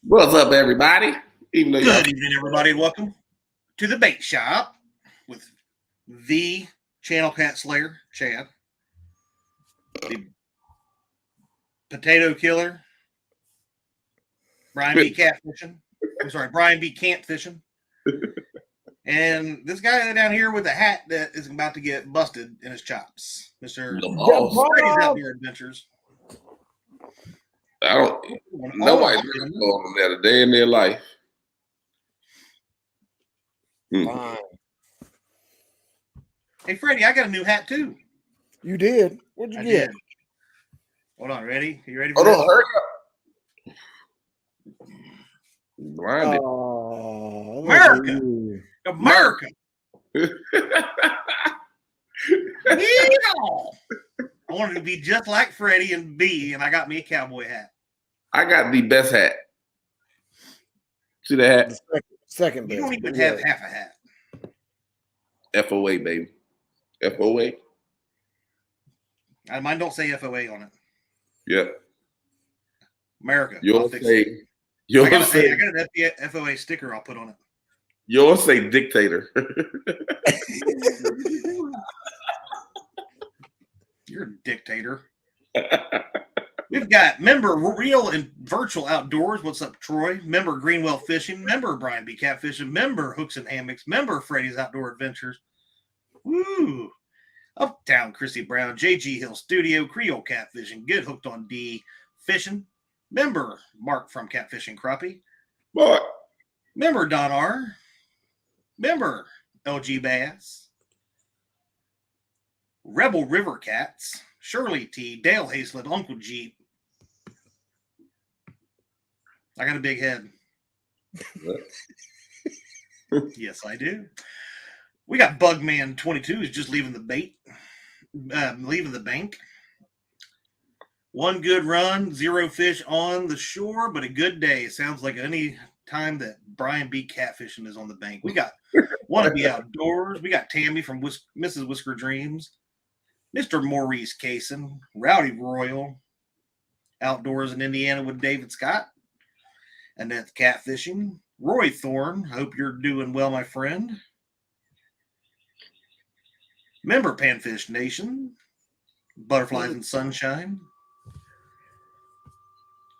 What's up, everybody? Good evening, everybody. Welcome to the bait shop with the Channel Cat Slayer, Chad, the Potato Killer, Brian B. Catfishing. I'm sorry, Brian B. Can't Fishing. And this guy down here with a hat that is about to get busted in his chops, Mr. Freddy's Outdoor Adventures. Nobody's really told them that a day in their life. Fine. Hey, Freddie, I got a new hat too. You did? What'd you get? Did. Hold on, ready? You ready for Hold this? on, hurry up. America. I wanted to be just like Freddie and B, and I got me a cowboy hat. I got the best hat. See the hat? Second best. You don't even have half a hat. FOA, baby. FOA? Mine don't say FOA on it. Yep. America. Yours say... I got an FOA sticker I'll put on it. Yours say dictator. You're a dictator. We've got member Real and Virtual Outdoors. What's up, Troy? Member Greenwell Fishing. Member Brian B. Catfishing. Member Hooks and Hammocks. Member Freddy's Outdoor Adventures. Woo! Uptown Chrissy Brown. JG Hill Studio. Creole Catfishing. Get Hooked on D Fishing. Member Mark from Catfishing Crappie. What? Member Don R. Member LG Bass. Rebel River Cats. Shirley T. Dale Haslett. Uncle Jeep. I got a big head. Yes, I do. We got Bugman 22 who's just leaving the bank. One good run, 0 fish on the shore, but a good day. Sounds like any time that Brian B. Catfishing is on the bank. We got Wanna Be Outdoors. We got Tammy from Mrs. Whisker Dreams. Mr. Maurice Kaysen. Rowdy Royal. Outdoors in Indiana with David Scott. Annette Catfishing. Roy Thorne. Hope you're doing well, my friend. Member Panfish Nation. Butterflies and Sunshine.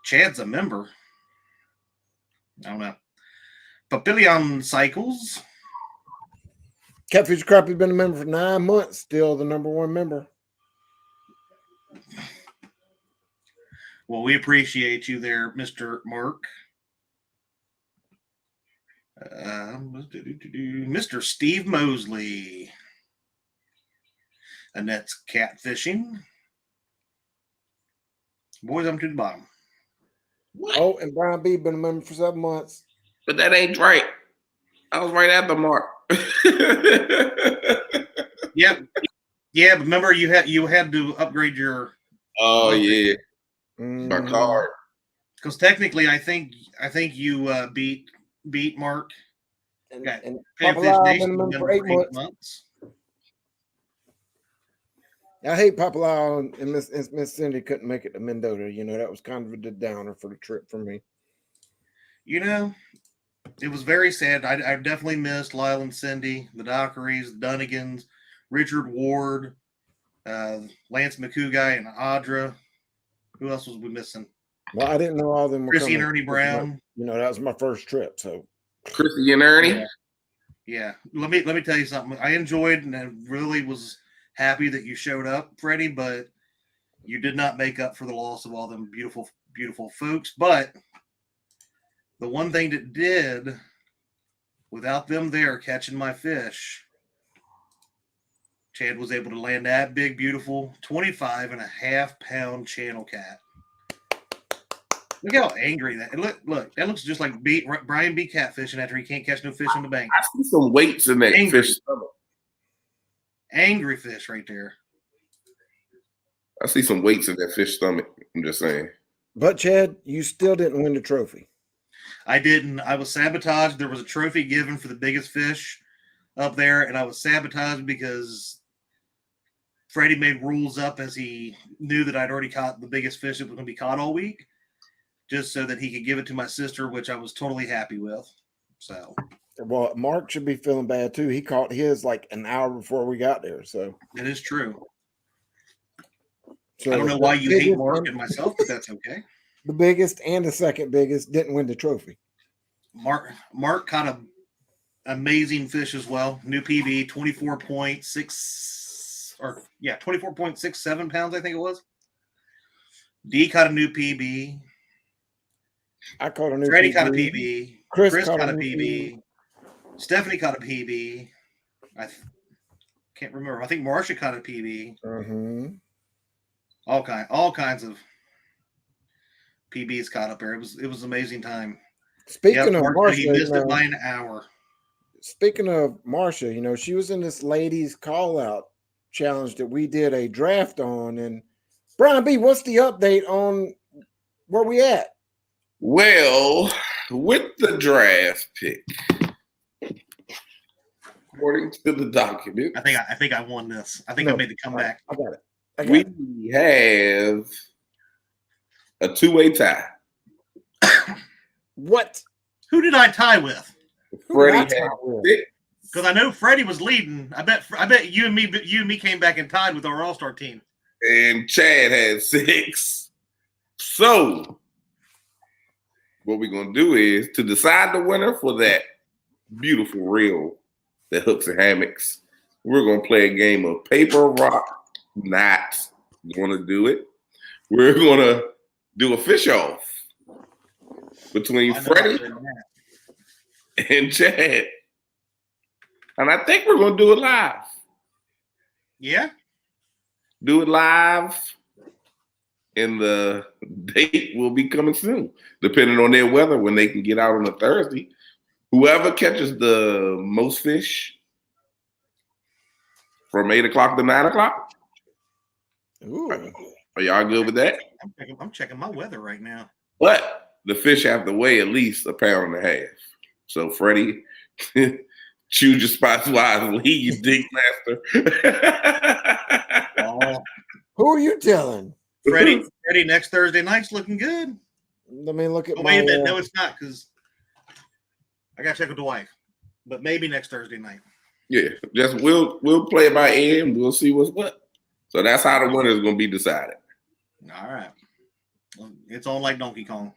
Chad's a member. I don't know. Papillion Cycles. Catfish Crappie's been a member for 9 months. Still the number one member. Well, we appreciate you there, Mr. Mark. Mr. Steve Mosley. Annette's Catfishing. Boys, I'm to the bottom. What? Oh, and Brian B. been a member for 7 months. But that ain't right. I was right at the mark. Yeah, but remember you had to upgrade your. Oh yeah, my card. Because technically, I think you beat Mark. And Panfish Nation been for 8 months. I hate Papa and Miss Cindy couldn't make it to Mendota. You know, that was kind of a downer for the trip for me. You know, it was very sad. I definitely missed Lyle and Cindy, the Dockerys, the Dunnigans, Richard Ward, Lance McCouguy, and Audra. Who else was we missing? Well, I didn't know all of them were Chrissy coming. and Ernie Brown. You know, that was my first trip, so. Chrissy and Ernie? Yeah. Let me tell you something. I enjoyed and I really was happy that you showed up, Freddie, but you did not make up for the loss of all them beautiful, beautiful folks. But the one thing that did, without them there catching my fish, Chad was able to land that big, beautiful 25.5-pound channel cat. Look how angry that. And look, that looks just like Brian B. Catfishing after he can't catch no fish on the bank. I see some weights in that fish stomach. Angry fish right there. I see some weights in that fish stomach. I'm just saying. But Chad, you still didn't win the trophy. I didn't. I was sabotaged. There was a trophy given for the biggest fish up there, and I was sabotaged because Freddie made rules up as he knew that I'd already caught the biggest fish that was going to be caught all week, just so that he could give it to my sister, which I was totally happy with. So, well, Mark should be feeling bad too. He caught his like an hour before we got there. So it is true. So I don't know why you hate Mark and myself, but that's okay. The biggest and the second biggest didn't win the trophy. Mark caught an amazing fish as well. New PB, 24.67 pounds, I think it was. D caught a new PB. I caught a new Freddie PB. caught a PB. Chris caught a PB. Stephanie caught a PB. I can't remember. I think Marcia caught a PB. Mm-hmm. All kinds of PBs caught up there. It was an amazing time. Speaking of Marcia, he missed it by an hour. Speaking of Marcia, she was in this ladies call out challenge that we did a draft on. And Brian B, what's the update on where we at? Well, with the draft pick, according to the document, I think I won this. I think I made the comeback. I got it. We have a two-way tie. What? Who did I tie with? Freddie had 6. Because I know Freddie was leading. I bet you and me came back and tied with our all-star team. And Chad had 6. So what we're gonna do is to decide the winner for that beautiful reel that hooks and hammocks. We're gonna play a game of paper, rock, not gonna do it. We're gonna do a fish off between Freddie and Chad. And I think we're gonna do it live. Yeah. Do it live. And the date will be coming soon, depending on their weather when they can get out on a Thursday. Whoever catches the most fish from 8 o'clock to 9 o'clock. Ooh. Are y'all good with that? I'm checking my weather right now. But the fish have to weigh at least 1.5 pounds. So Freddie, choose your spots wisely, you dig master. Who are you telling? Freddie, next Thursday night's looking good. Let me look at wait a minute. No, it's not, because I got to check with the wife. But maybe next Thursday night. Yeah, just we'll play it by ear and we'll see what's what. So that's how the winner is going to be decided. All right. Well, it's on like Donkey Kong.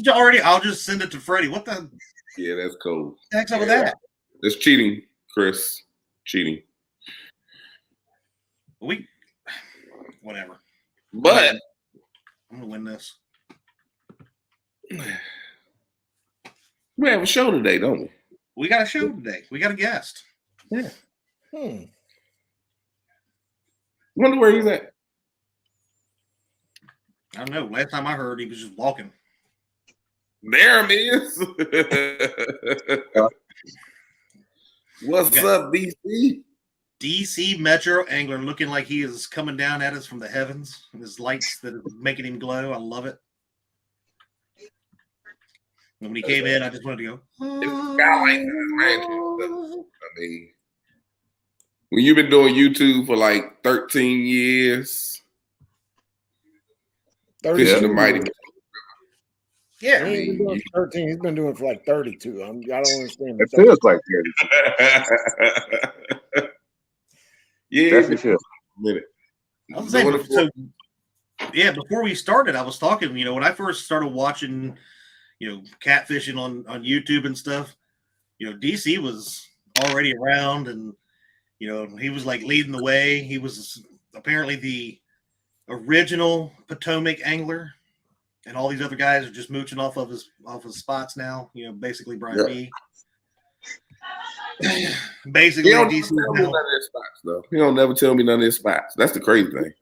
Already, I'll just send it to Freddie. What the? Yeah, that's cool. What's up with that? That's cheating, Chris. Cheating. Whatever. But I'm gonna win this. We have a show today, don't we? We got a show today. We got a guest. Yeah. Wonder where he's at. I don't know. Last time I heard, he was just walking. There he is. What's up, DC? DC Metro Angler, looking like he is coming down at us from the heavens. His lights that are making him glow. I love it. And when he came in, I just wanted to go. It's skylight in his ranch. I mean, when you've been doing YouTube for like 13 years, 32. the mighty. Yeah, He ain't been doing 13. He's been doing it for like 32. I don't understand. It feels like 30. Yeah, Definitely feels. minute. I was saying, so, yeah, before we started, I was talking, when I first started watching, catfishing on YouTube and stuff, DC was already around and, he was like leading the way. He was apparently the original Potomac angler, and all these other guys are just mooching off of his spots now, basically Brian B. Basically, He don't DC tell me none of his spots, though. He don't never tell me none of his spots. That's the crazy thing.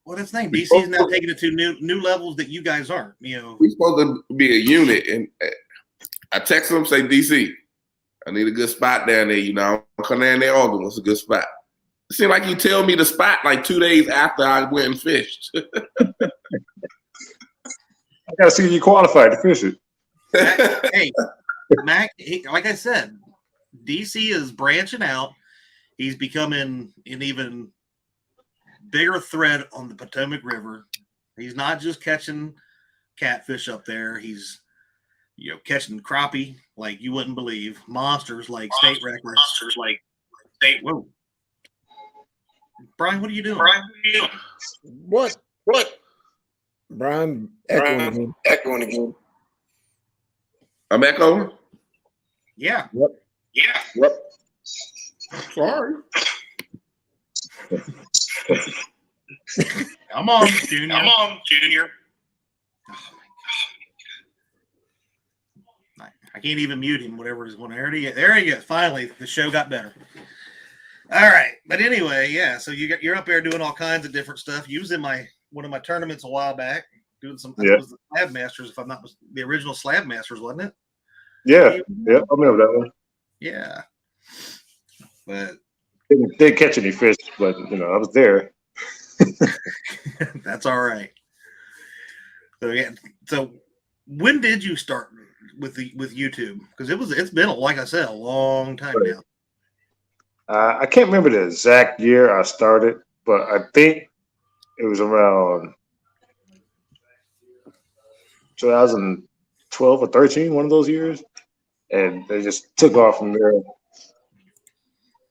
Well, that's the thing. DC is now taking it to new levels that you guys aren't. We're supposed to be a unit, and I text him, say, DC, I need a good spot down there. I'm coming down there, arguing what's a good spot. It seemed like you tell me the spot like 2 days after I went and fished. I got to see you qualified to fish it. Mac, like I said, DC is branching out. he's becoming an even bigger threat on the Potomac River. He's not just catching catfish up there. He's catching crappie like you wouldn't believe, monsters like state records. Whoa, Brian, what are you doing? What? Brian echoing again. I'm echoing. Yeah. Yep. Sorry. Come on, Junior. Oh my God. I can't even mute him, whatever is going to. There he goes. Finally, the show got better. All right. But anyway, yeah. So you're up there doing all kinds of different stuff. You was in one of my tournaments a while back doing some. I think it was the Slab Masters, if I'm not the original Slab Masters, wasn't it? Yeah. I remember that one. Yeah. But Didn't catch any fish, but I was there. that's all right. So yeah. So when did you start with YouTube? Because it's been, like I said, a long time now. I can't remember the exact year I started, but I think it was around 2012 or 13, one of those years, and they just took off from there.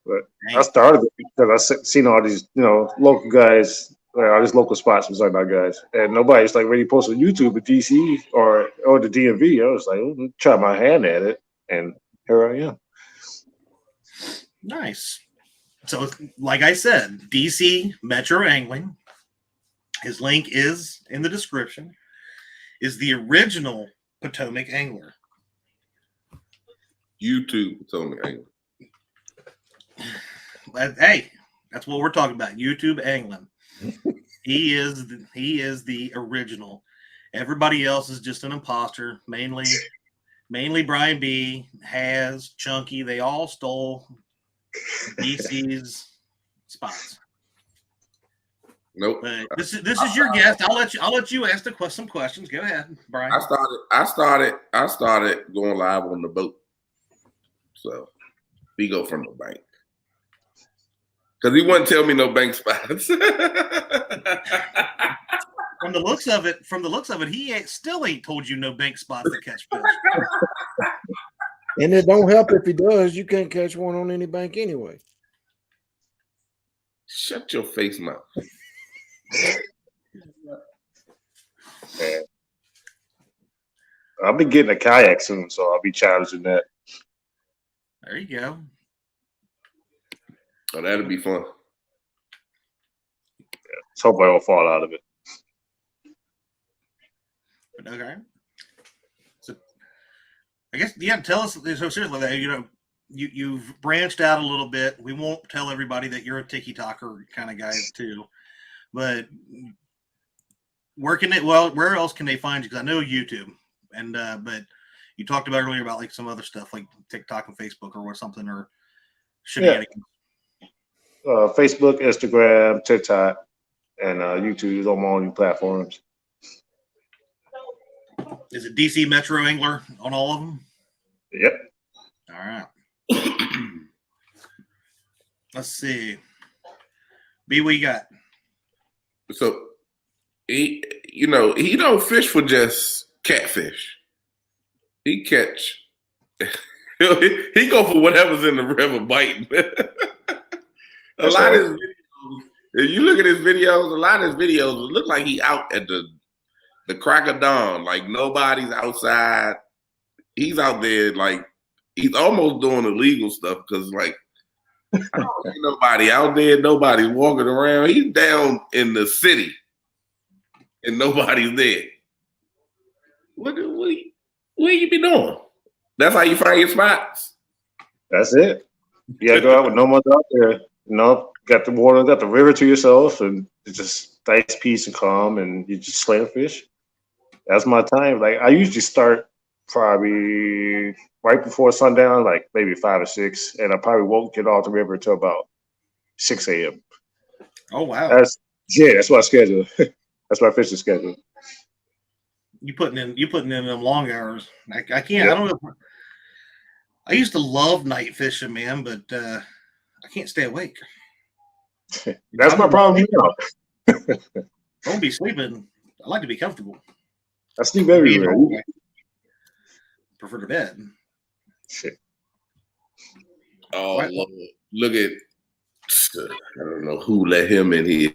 But I started it because I seen all these, local guys, all these local spots was like my guys, and nobody's like really posted on YouTube at DC or the DMV. I was like, try my hand at it, and here I am. Nice. So, like I said, DC Metro Angling. His link is in the description. Is the original Potomac angler. YouTube Potomac angler. Hey, that's what we're talking about. YouTube angling. He is the original. Everybody else is just an imposter. Mainly Brian B, Has, Chunky. They all stole DC's spots. Nope. But this is your guest. I'll let you ask some questions. Go ahead, Brian. I started going live on the boat. So we go from the bank. Because he wouldn't tell me no bank spots. From the looks of it, he still ain't told you no bank spots to catch fish. And it don't help if he does. You can't catch one on any bank anyway. Shut your face mouth. I'll be getting a kayak soon, so I'll be challenging that. There you go. Oh, that'll be fun. Let's hope I don't fall out of it. Okay. So, I guess tell us. So seriously, you've branched out a little bit. We won't tell everybody that you're a tiki-talker kind of guy too, but where else can they find you? Because I know YouTube, and but you talked about earlier about like some other stuff like TikTok and Facebook or something or shenanigans. Facebook, Instagram, TikTok, and YouTube is on all new platforms. Is it DC Metro Angler on all of them? Yep. All right. Let's see. B, what you got? So he don't fish for just catfish. He catch. he go for whatever's in the river biting. A lot of his videos, if you look at his videos, a lot of his videos look like he out at the crack of dawn. Like nobody's outside. He's out there like he's almost doing illegal stuff because like I don't see nobody out there. Nobody's walking around. He's down in the city and nobody's there. What you be doing? That's how you find your spots. That's it. You gotta go out with no one out there. Got the water, got the river to yourself, and it's just nice, peace, and calm, and you just slay a fish. That's my time. Like I usually start probably right before sundown, like maybe 5 or 6, and I probably won't get off the river until about 6 a.m. Oh wow! That's my schedule. That's my fishing schedule. You putting in them long hours. I can't. Yeah. I don't know. I used to love night fishing, man, but I can't stay awake. That's my problem now. I won't be sleeping. I like to be comfortable. I sleep Be in the everywhere. hallway. Prefer to bed. Shit. Oh, What? Lord. Look at, I don't know who let him in here.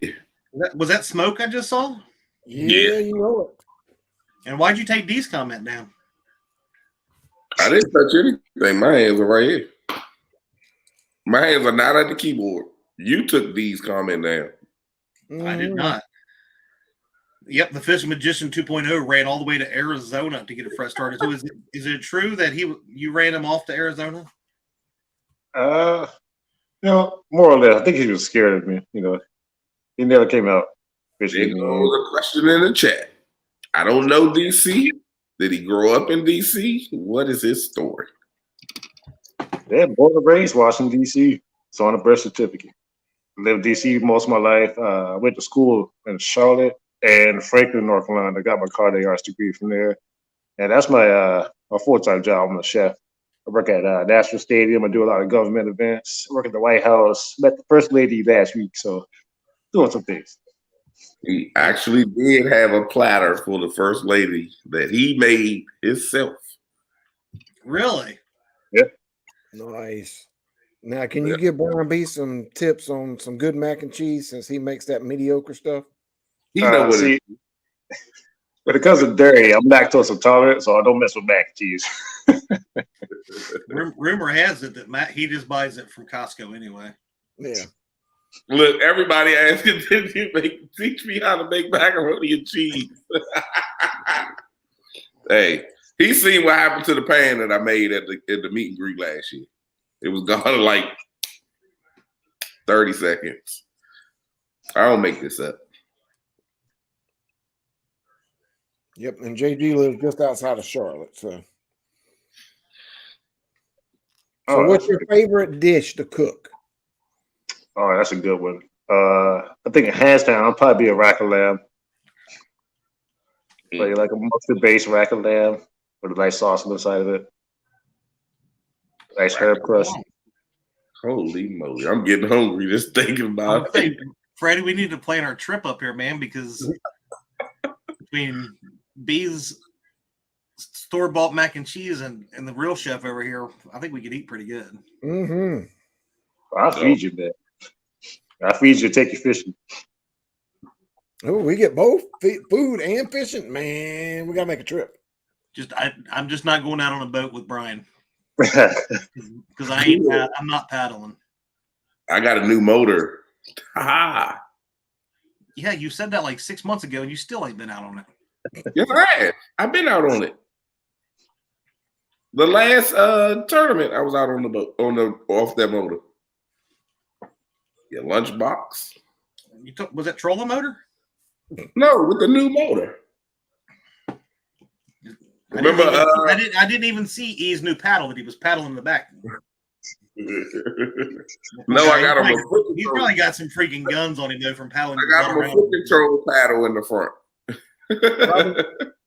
Was that smoke I just saw? Yeah, you know it. And why'd you take D's comment down? I didn't touch anything. My hands are right here. My hands are not at the keyboard. You took these comment down. I did not. Yep, the Fish Magician 2.0 ran all the way to Arizona to get a fresh start. So is it true that you ran him off to Arizona? More or less. I think he was scared of me. He never came out fishing. There goes a question in the chat. I don't know DC. Did he grow up in DC? What is his story? Yeah, born and raised Washington, D.C. It's on a birth certificate. Lived in D.C. most of my life. I went to school in Charlotte and Franklin, North Carolina. I got my culinary arts degree from there. And that's my full-time job. I'm a chef. I work at National Stadium. I do a lot of government events. I work at the White House. Met the First Lady last week, so doing some things. He actually did have a platter for the First Lady that he made himself. Really? Yeah. Nice. Now, can you give Brian B some tips on some good mac and cheese since he makes that mediocre stuff? He know what it is. When it comes to dairy, I'm lactose intolerant, so I don't mess with mac and cheese. Rumor has it that he just buys it from Costco anyway. Yeah. Look, everybody asking, teach me how to make macaroni and cheese. Hey, he seen what happened to the pan that I made at the meet and greet last year. It was gone in like 30 seconds. I don't make this up. Yep, and JG lives just outside of Charlotte. So what's your favorite dish to cook? Oh, that's a good one. I think hands down, I'll probably be a rack of lamb. Like a mustard-based rack of lamb with a nice sauce on the side of it. Nice herb crust. Holy moly. I'm getting hungry just thinking about it. Freddie, we need to plan our trip up here, man, because between B's store-bought mac and cheese and the real chef over here, I think we could eat pretty good. Mm-hmm. I'll feed you, man. I'll feed you, take you fishing. Oh, we get both food and fishing. Man, we got to make a trip. I'm just not going out on a boat with Brian. Because I'm not paddling. I got a new motor. Ha! Yeah, you said that like 6 months ago, and you still ain't been out on it. Yes, I have. I've been out on it. The last tournament, I was out on the boat, off that motor. Your lunchbox. Was that trolling motor? No, with the new motor. Remember, I didn't even see E's new paddle that he was paddling in the back. No, I got him a foot control. He's probably got some freaking guns on him though from paddling. I got him a foot control paddle in the front.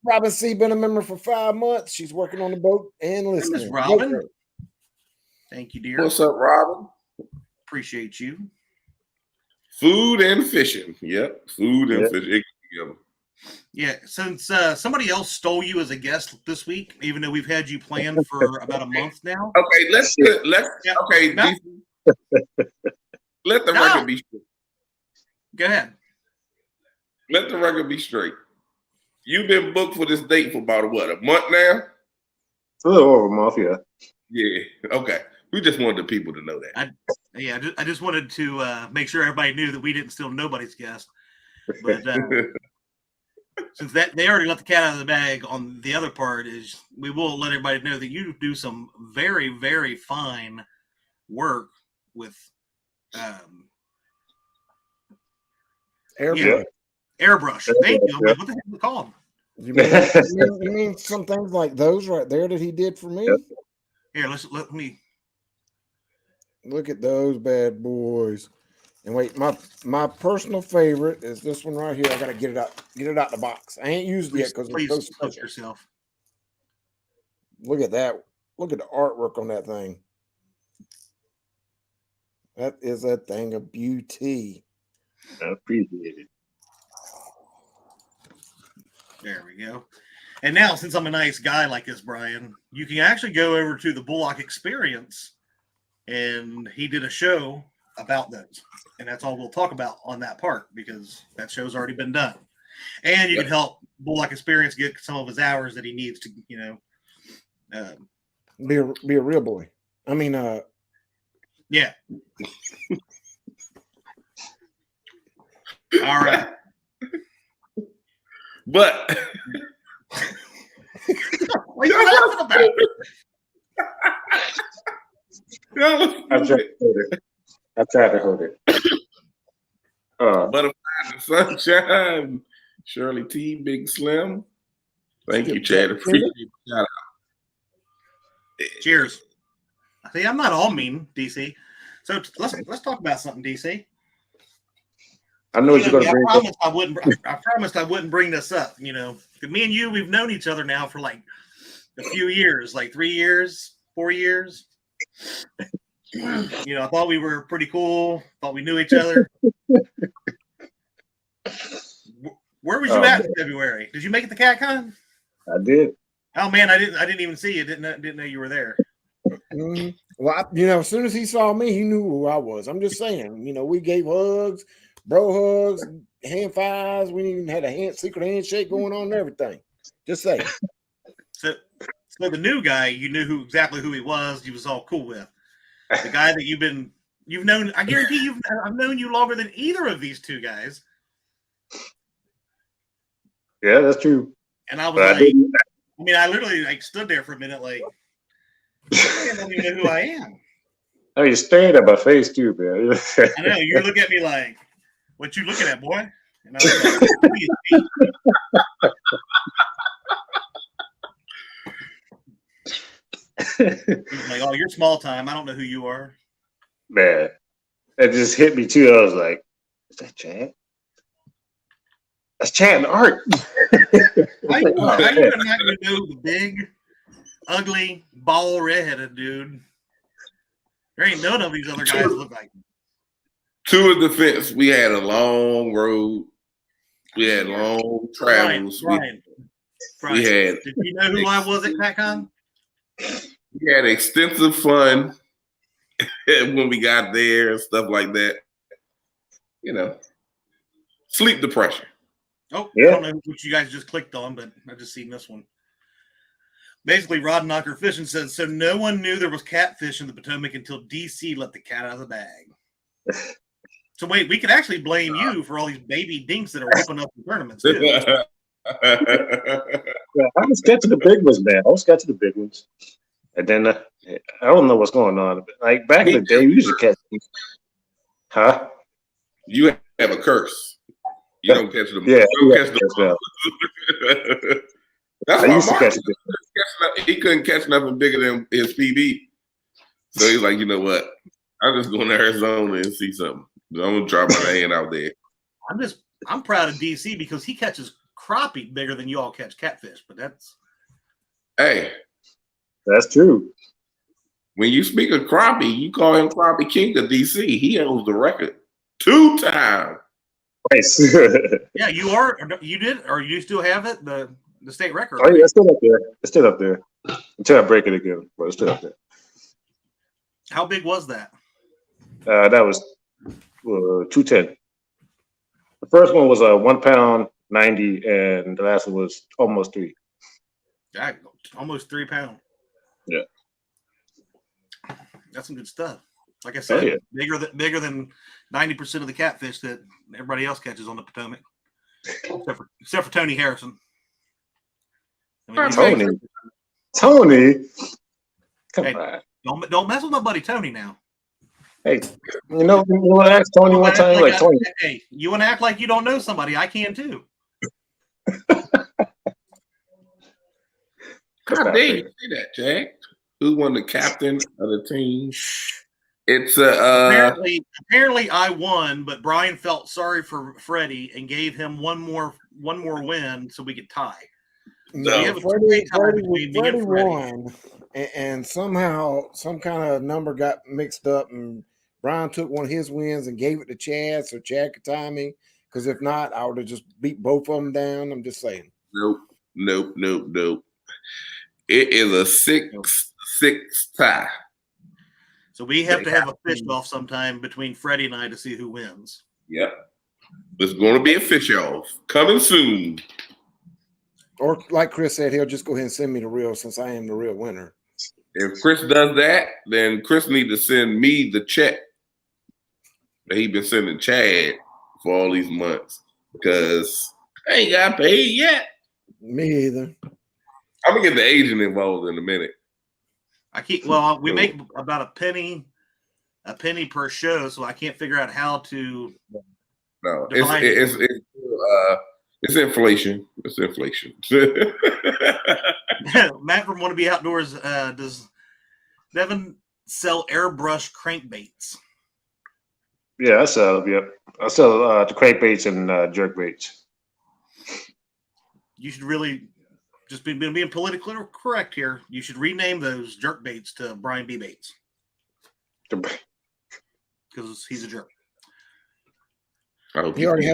Robin C. been a member for 5 months. She's working on the boat and listening. Miss Robin. Thank you, dear. What's up, Robin? Appreciate you. Food and fishing. Yep, food and fishing. Yeah, since somebody else stole you as a guest this week, even though we've had you planned for about a month now. Okay, let the record be straight. Go ahead. Let the record be straight. You've been booked for this date for about a month now? It's a little over a month, yeah. Yeah, okay. We just wanted the people to know that. I just wanted to make sure everybody knew that we didn't steal nobody's guest. But since they already let the cat out of the bag on the other part, is we will let everybody know that you do some very, very fine work with airbrush. Thank you. What the heck is it called? You mean some things like those right there that he did for me? Here, let me look at those bad boys. And wait, my personal favorite is this one right here. I gotta get it out the box. I ain't used it yet because please help yourself. Look at that. Look at the artwork on that thing. That is a thing of beauty. I appreciate it. There we go. And now, since I'm a nice guy like this, Brian, you can actually go over to the Bullock Experience, and he did a show about those. And that's all we'll talk about on that part because that show's already been done. And you can help Bullock Experience get some of his hours that he needs to, Be a real boy. I mean, yeah. All right. But what are you laughing about? I tried to hold it. Butterfly in the Sunshine, Shirley T, Big Slim. Thank you, Chad. Appreciate the shout out. Cheers. See, I'm not all mean, DC. So let's talk about something, DC. I know you're going to bring. I promised I wouldn't bring this up. Me and you, we've known each other now for like a few years, like 3 years, 4 years. I thought we were pretty cool. Thought we knew each other. Where was you at in February? Did you make it to CatCon? I did. Oh man, I didn't even see you. Didn't know you were there. Mm-hmm. Well, as soon as he saw me, he knew who I was. I'm just saying. We gave hugs, bro hugs, hand fives. We even had a secret handshake going on and everything. Just saying. So the new guy, you knew exactly who he was. You was all cool with. The guy that you've known. I guarantee I've known you longer than either of these two guys. Yeah, that's true. And I was I literally stood there for a minute, like, I don't even know who I am. Oh, you're staring at my face too, man. I know you look at me like, "What you looking at, boy?" And I was he's like, "Oh, you're small time. I don't know who you are." Man, that just hit me too. I was like, "Is that Chad? That's Chad and Art." How you not gonna know the big, ugly, bald, redheaded dude? There ain't none of these other guys look like him. To his defense, we had a long road. We had long travels. Brian. We had. Did you know who I was at CatCon? We had extensive fun when we got there and stuff like that. Sleep depression. Oh, yeah. I don't know what you guys just clicked on, but I just seen this one. Basically, Rod Knocker Fishing says, so no one knew there was catfish in the Potomac until DC let the cat out of the bag. So wait, we could actually blame you for all these baby dinks that are whooping up the tournaments too. Yeah, I was catching the big ones, man. I was catching the big ones. And then I don't know what's going on. Like back in the day, we used to catch them. Huh? You have a curse. You don't catch them. Yeah, you don't catch them. That's why Mark he couldn't catch nothing bigger than his PB. So he's like, you know what? I'm just going to Arizona and see something. I'm gonna try my hand out there. I'm proud of DC because he catches crappie bigger than you all catch catfish. But that's true. When you speak of crappie, you call him Crappie King of DC. He owns the record 2 times. Nice. Yeah, you are. You did, or you still have it? The state record. Oh yeah, it's still up there. It's still up there until I break it again. But it's still up there. How big was that? That was 210. The first one was 1 pound 90, and the last one was almost 3. Yeah, almost 3 pounds. Yeah, that's some good stuff. Like I said, yeah. bigger than 90% of the catfish that everybody else catches on the Potomac, except for Tony Harrison. Tony, come on! Don't mess with my buddy Tony now. Hey, you want to ask Tony one time? Like Tony, hey, you want to act like you don't know somebody? I can too. How dare you say that, Jack? Who won the captain of the team? It's apparently I won, but Brian felt sorry for Freddie and gave him one more win so we could tie. No, Freddie won, and somehow some kind of number got mixed up, and Brian took one of his wins and gave it to Chad so Chad could tie me. Because if not, I would have just beat both of them down. I'm just saying. Nope. It is a 6-6 tie. So we have to have a fish off sometime between Freddie and I to see who wins. Yep. There's going to be a fish off coming soon. Or like Chris said, he'll just go ahead and send me the reel since I am the real winner. If Chris does that, then Chris needs to send me the check that he been sending Chad for all these months because I ain't got paid yet. Me either. I'm going to get the agent involved in a minute. We make about a penny per show, so I can't figure out how to. No, it's inflation. It's inflation. Matt from Want to Be Outdoors, does Devin sell airbrush crankbaits? Yeah, I sell them. Yep, I sell the crankbaits and jerk baits. You should really just being politically correct here. You should rename those jerk baits to Brian B. Baits because he's a jerk. He already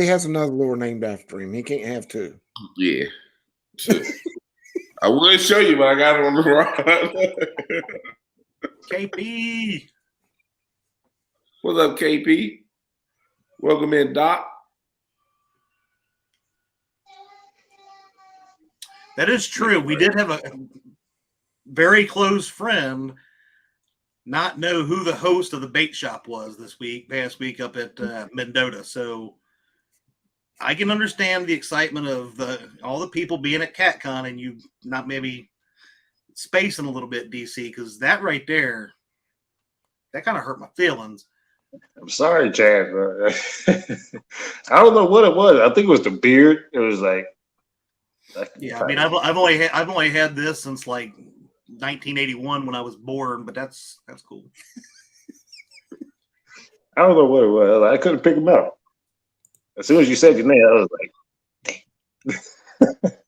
has another lure named after him. He can't have two. Yeah. I would show you, but I got it on the rod. KP. What's up, KP? Welcome in, Doc. That is true. We did have a very close friend not know who the host of the bait shop was past week up at Mendota. So I can understand the excitement of all the people being at CatCon and you not maybe spacing a little bit, DC, because that right there, that kind of hurt my feelings. I'm sorry, Chad. I don't know what it was. I think it was the beard. It was like. Yeah, I mean, I've only had this since like 1981 when I was born, but that's cool. I don't know what it was. I couldn't pick him out. As soon as you said your name, I was like,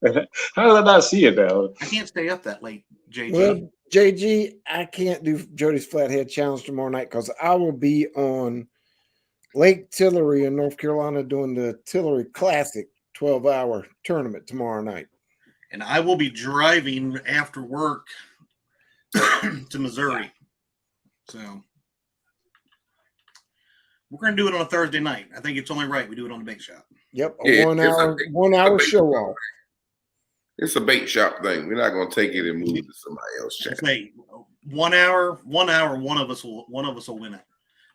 dang. How did I not see it now? I can't stay up that late, JG. Well, JG, I can't do Jody's Flathead Challenge tomorrow night because I will be on Lake Tillery in North Carolina doing the Tillery Classic 12-hour tournament tomorrow night. And I will be driving after work to Missouri. So we're going to do it on a Thursday night. I think it's only right we do it on the bait shop. Yep, a 1 hour show off. It's a bait shop thing. We're not going to take it and move it to somebody else. Say 1 hour, one of us will win it.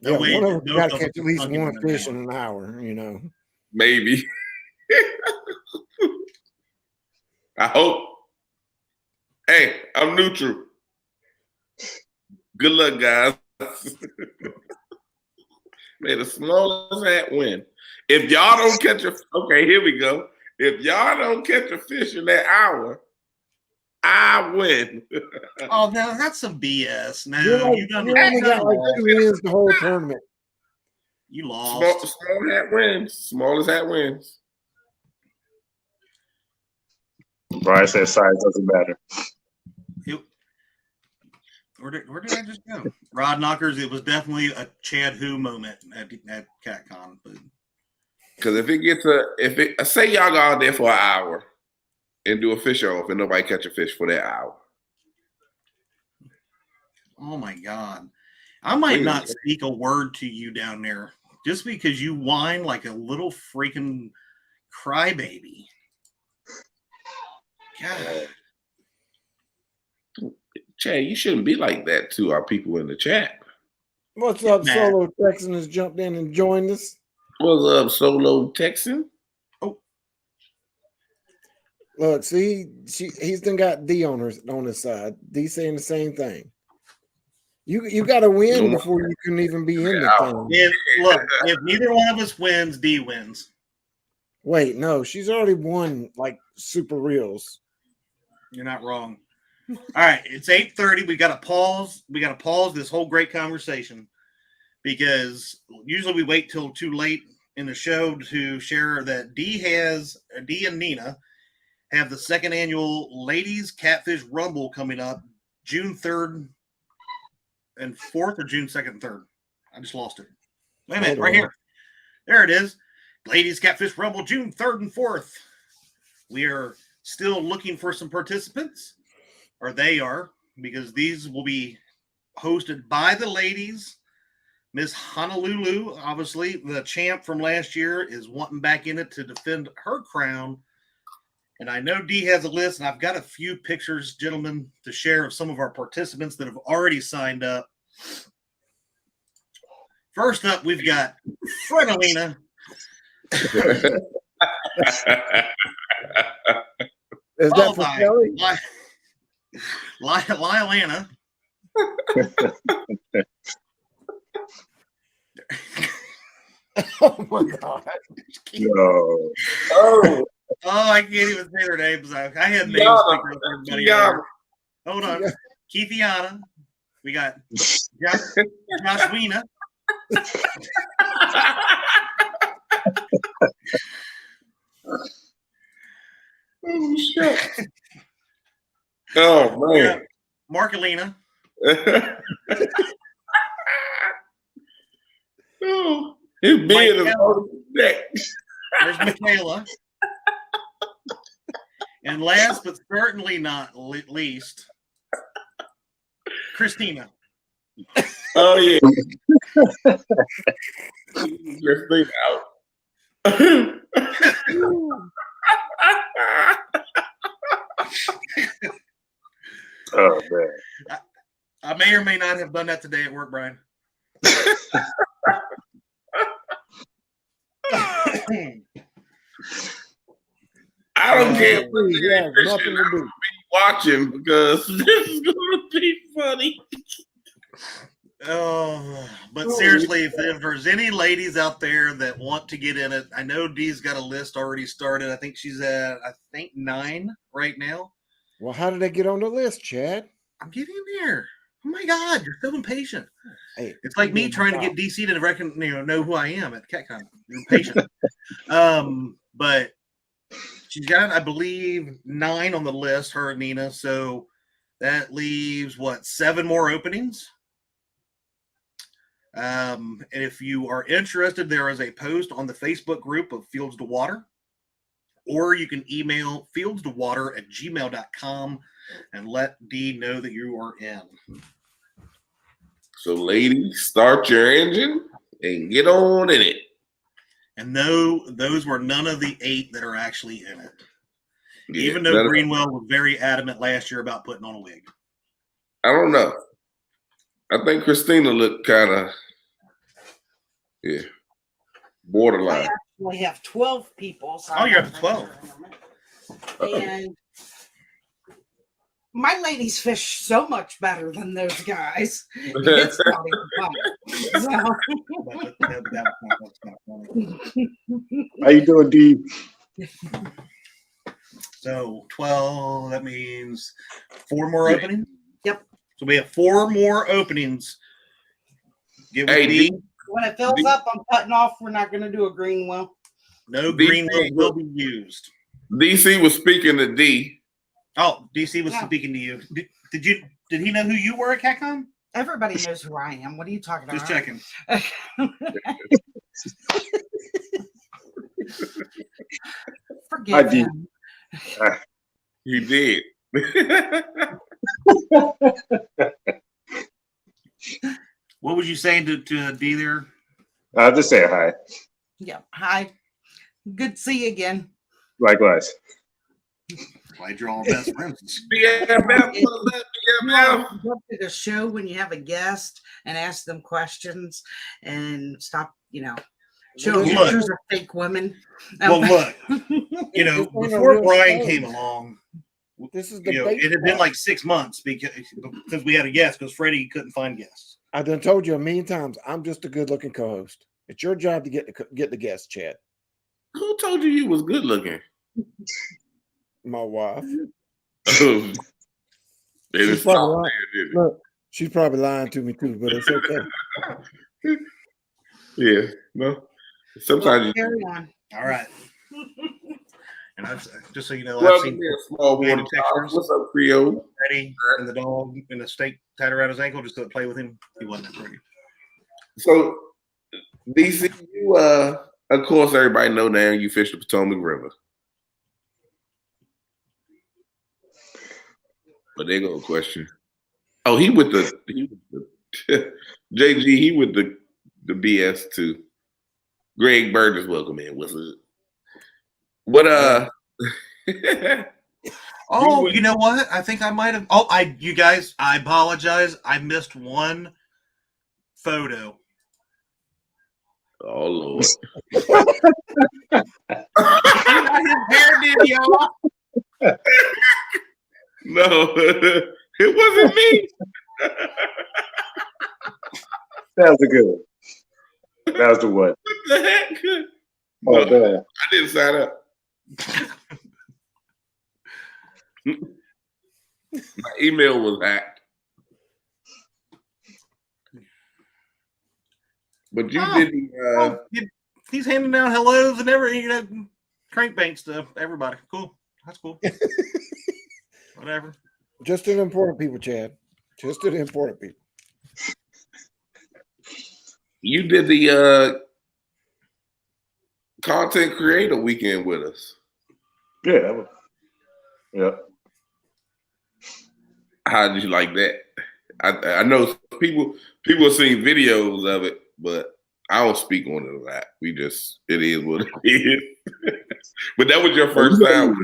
No way, one of us got to catch at least one fish in an hour, you know. Maybe. I hope. Hey, I'm neutral. Good luck, guys. May the smallest hat win. If y'all don't catch okay, here we go. If y'all don't catch a fish in that hour, I win. Oh, no, that's some BS. No, you only got like 2 wins the whole tournament. You lost. Small hat wins. Smallest hat wins. Brian says size doesn't matter. Where did I just go? Rod Knockers, it was definitely a Chad Who moment at CatCon. Because say y'all go out there for an hour and do a fish off and nobody catch a fish for that hour. Oh my God. I might not speak a word to you down there just because you whine like a little freaking crybaby. God. Chad, you shouldn't be like that to our people in the chat. What's up, Solo Texan has jumped in and joined us. What's up, Solo Texan? Oh, look, see, he's done got D on his side. D saying the same thing. You got to win before you can even be in the thing. If neither one of us wins, D wins. Wait, no, she's already won like super reels. You're not wrong. All right, it's 8:30. We got to pause. We got to pause this whole great conversation because usually we wait till too late in the show to share that D and Nina have the second annual Ladies Catfish Rumble coming up June 3rd and 4th, or June 2nd and 3rd. I just lost it. Wait a minute, right here. There it is. Ladies Catfish Rumble, June 3rd and 4th. We are still looking for some participants, or they are, because these will be hosted by the ladies. Miss Honolulu, obviously, the champ from last year, is wanting back in it to defend her crown. And I know Dee has a list, and I've got a few pictures, gentlemen, to share of some of our participants that have already signed up. First up, we've got Fredalina. Is that for Kelly? Lylana. Oh my God! No. Oh, I can't even say their names. I had names. Hold on. Keithiana. We got Joshwina. oh shit! Oh man, Markelina. oh, his beard is on his neck. There's Michaela. And last but certainly not least, Christina. Oh yeah, Christina out. Oh man. I may or may not have done that today at work, Brian. I don't care what Yeah, nothing to do. watching because this is gonna be funny. Oh, but seriously, if there's any ladies out there that want to get in it, I know Dee's got a list already started. I think she's at 9 right now. Well, how did they get on the list, Chad? I'm getting there. Oh my God, you're so impatient. Hey, It's like me trying to get DC to know who I am at CatCon. You're impatient. But she's got, I believe, 9 on the list, her and Nina. So that leaves, 7 more openings? And if you are interested, there is a post on the Facebook group of Fields to Water, or you can email fieldstowater@gmail.com and let Dee know that you are in. So, ladies, start your engine and get on in it. And no, those were none of the 8 that are actually in it. Yeah, even though Greenwell was very adamant last year about putting on a wig. I don't know. I think Christina looked kind of, borderline. I actually have 12 people. So Oh, you're up to 12. And my ladies fish so much better than those guys. It's not even funny. How you doing, D? So 12, that means 4 more Yeah. openings? Yep. So we have 4 more openings. Get with Hey, D. When it fills up, I'm cutting off. We're not going to do a green well. No D- green will be used. DC was speaking to D. Oh, DC was Yeah. speaking to you. Did he know who you were at CatCon? Everybody knows who I am. What are you talking about? Just checking. Forgive I did. him. He did. What was you saying to D there? I'll just say hi. Yeah. Hi. Good to see you again. Likewise. Glad you're all best friends. BMF. You want to go to the show when you have a guest and ask them questions and stop, showing Look. pictures of fake women. Well, look, This ain't a before real Brian show. came along, This is the it had been like 6 months because we had a guest because Freddie couldn't find guests. I done told you a million times. I'm just a good-looking co-host. It's your job to get the guest, Chad. Who told you was good looking? My wife. It She's was probably soft lying. there, didn't it? Look, she's probably lying to me too, but it's okay. Yeah, no. Sometimes you Carry on. All right. And I've just so you know, I've welcome seen to a small we had water textures. talk. What's up, Creole? Freddie and the dog and the steak tied around his ankle just to play with him. He wasn't that pretty. So DC, you of course everybody know now you fish the Potomac River. But they go a question. Oh, he with the JG, he with the BS too. Greg Bird is welcome in. What's up? What Oh, you know what? I think I might have. Oh, you guys, I apologize. I missed one photo. Oh Lord. Not his hair, did y'all? No, it wasn't me. That was a good one. That was the one. What the heck? Oh, No, man. I didn't sign up. My email was hacked. But you did the he's handing down hellos and everything, crankbanks to everybody. Cool. That's cool. Whatever. Just to the important people, Chad. Just to the important people. you did the content creator weekend with us. Yeah. Yeah. How did you like that? I know people have seen videos of it, but I don't speak on it a lot. It is what it is. But that was your first time.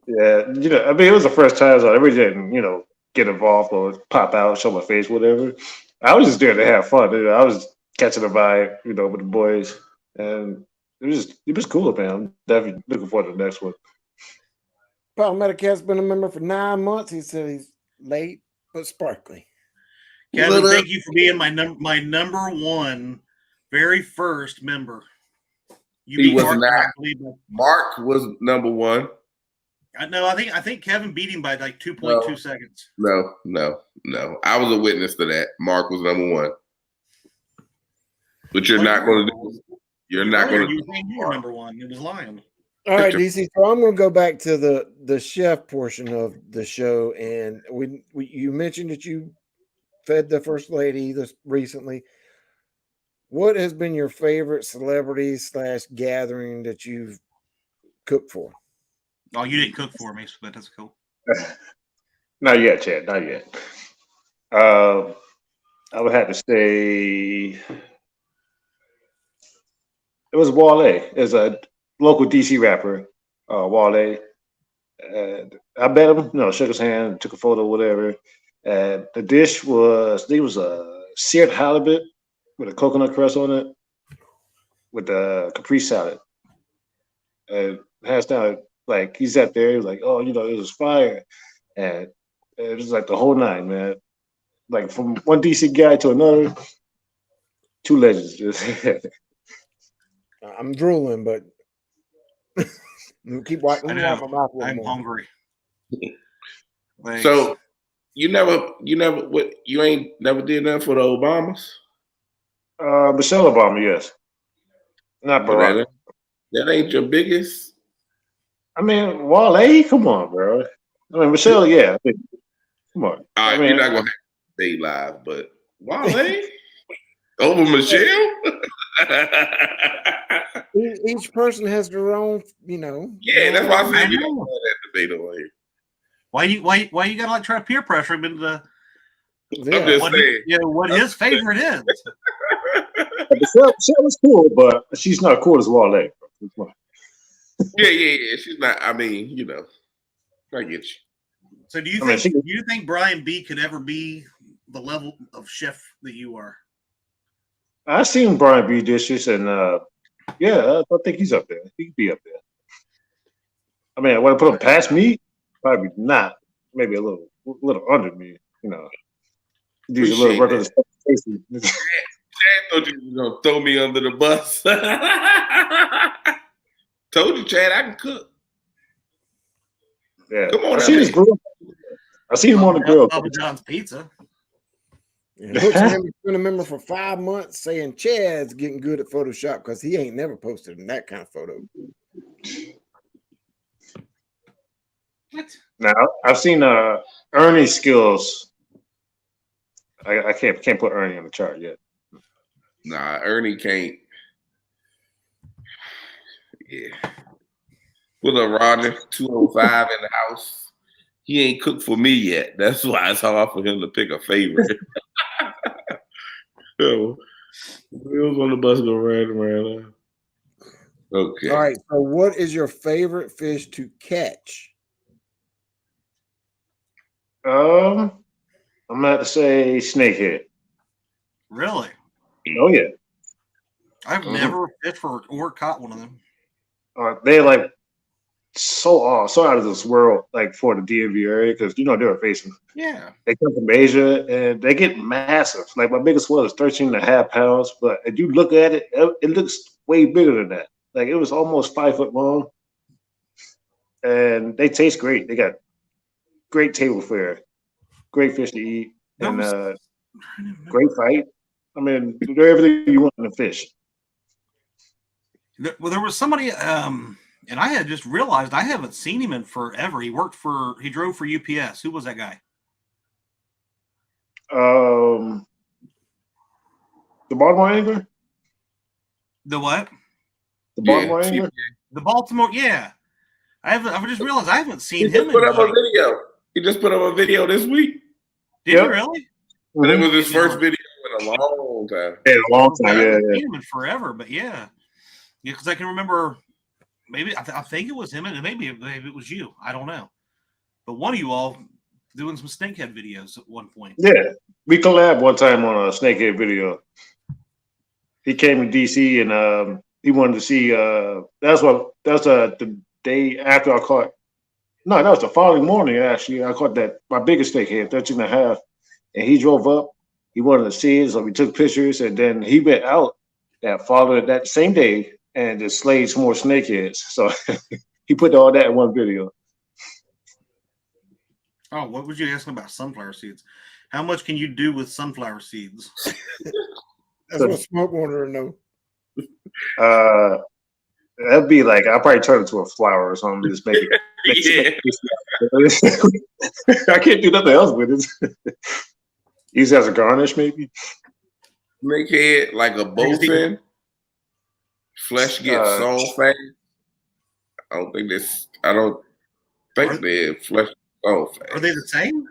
Yeah, I mean, it was the first time so I ever didn't, get involved or pop out, show my face, whatever. I was just there to have fun. I was catching a vibe, with the boys, and it was cool, man. I'm definitely looking forward to the next one. Palmetto Cat's been a member for 9 months. He said he's late but sparkly. Kevin, thank you for being my number one, very first member. He was not. Mark was number one. No, I think Kevin beat him by like 2.2 seconds. No. I was a witness to that. Mark was number one. But you're not going to do. You're not going to. You were number one. It was lying. All right, DC. So I'm going to go back to the chef portion of the show, and you mentioned that you fed the first lady this recently. What has been your favorite celebrity / gathering that you've cooked for? Oh, you didn't cook for me, but that's cool. Not yet, Chad. Not yet. I would have to say it was Wale. It's a local DC rapper, Wale. And I met him, shook his hand, took a photo, whatever. And the dish was a seared halibut with a coconut crust on it, with the caprese salad. And hands down, like he sat there, he was like, "Oh, it was fire," and it was like the whole nine, man. Like from one DC guy to another, two legends. I'm drooling, but keep watching. I'm hungry. So you ain't never did nothing for the Obamas? Michelle Obama, yes. Not Barack. That ain't your biggest. I mean, Wale, come on, bro. I mean, Michelle, yeah. Come on. All right, you're not gonna have to stay live, but Wale over Michelle. Each person has their own, Yeah, that's why I said we don't have that debate over here. Why you gotta try to peer pressure him into the? Yeah. I'm just saying. What his favorite is. Michelle was cool, but she's not cool as Wale. Yeah. She's not. I mean, I get you. So do you think Brian B could ever be the level of chef that you are? I've seen Brian B dishes, and I think he's up there. He could be up there. I mean, I want to put him past me, probably not. Maybe a little under me. These a little work on the Chad thought you were gonna throw me under the bus. Told you, Chad, I can cook. Yeah, come on. I seen him on the grill. Papa John's Pizza. Hook's been a member for 5 months, saying Chad's getting good at Photoshop because he ain't never posted in that kind of photo. What? Now I've seen Ernie's skills. I can't put Ernie on the chart yet. Nah, Ernie can't. Yeah. Put a Roger 205 in the house. He ain't cooked for me yet. That's why it's hard for him to pick a favorite. So, wheels on the bus go round and round. Okay. All right. So, what is your favorite fish to catch? I'm gonna have to say snakehead. Really? Oh yeah. I've never fished for or caught one of them. They're like so out of this world, like for the DMV area, because they're facing. Yeah. They come from Asia and they get massive. Like my biggest one is 13.5 pounds, but if you look at it, it looks way bigger than that. Like it was almost 5 foot long, and they taste great. They got great table fare, great fish to eat, and great fight. I mean, they're everything you want in a fish. Well, there was somebody, and I had just realized I haven't seen him in forever. He drove for UPS. Who was that guy? The Baltimore angler. The what? The Baltimore angler. The Baltimore. Yeah, I just realized I haven't seen He him. just put up a video. He just put up a video this week. Did he really? But it was his first video in a long time. Yeah, a long time. I haven't Yeah. seen him in forever, but yeah, because I can remember. Maybe I think it was him, and maybe it was you. I don't know, but one of you all doing some snakehead videos at one point. Yeah, we collabed one time on a snakehead video. He came to DC and he wanted to see. That's the day after I caught. No, that was the following morning. Actually, I caught my biggest snakehead, 13.5, and he drove up. He wanted to see it, so we took pictures, and then he went out that same day and just slayed some more snakeheads. So he put all that in one video. Oh, what was you asking about sunflower seeds? How much can you do with sunflower seeds? That's what Smoke wanted to know. That'd be like I'll probably turn it to a flower or something. Just make it. I can't do nothing else with it. Use it as a garnish, maybe. Make it like a bowfin. Flesh gets so fast. I don't think they're flesh so fast. Are they the same?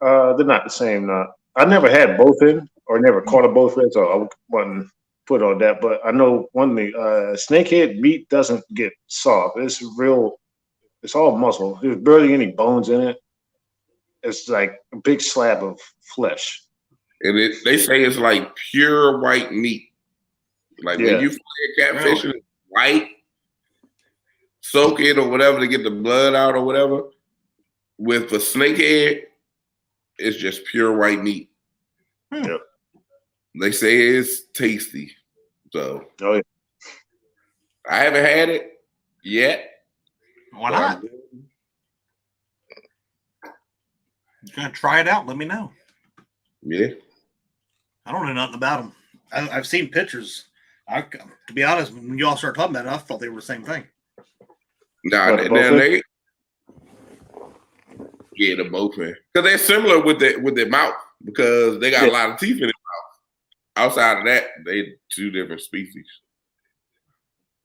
They're not the same. No. I never had bowfin or never caught a bowfin, so I wouldn't put on that. But I know one thing: snakehead meat doesn't get soft. It's real. It's all muscle. There's barely any bones in it. It's like a big slab of flesh. And they say it's like pure white meat. Like when you fry a catfish, it's white, soak it or whatever to get the blood out or whatever. With the snakehead, it's just pure white meat. Yep. They say it's tasty. So yeah. I haven't had it yet. Why not? You're gonna try it out. Let me know. Yeah. I don't know nothing about them. I've seen pictures. To be honest, when you all started talking about it, I thought they were the same thing. Nah, the bowfin. Because they're similar with their mouth because they got a lot of teeth in their mouth. Outside of that, they two different species.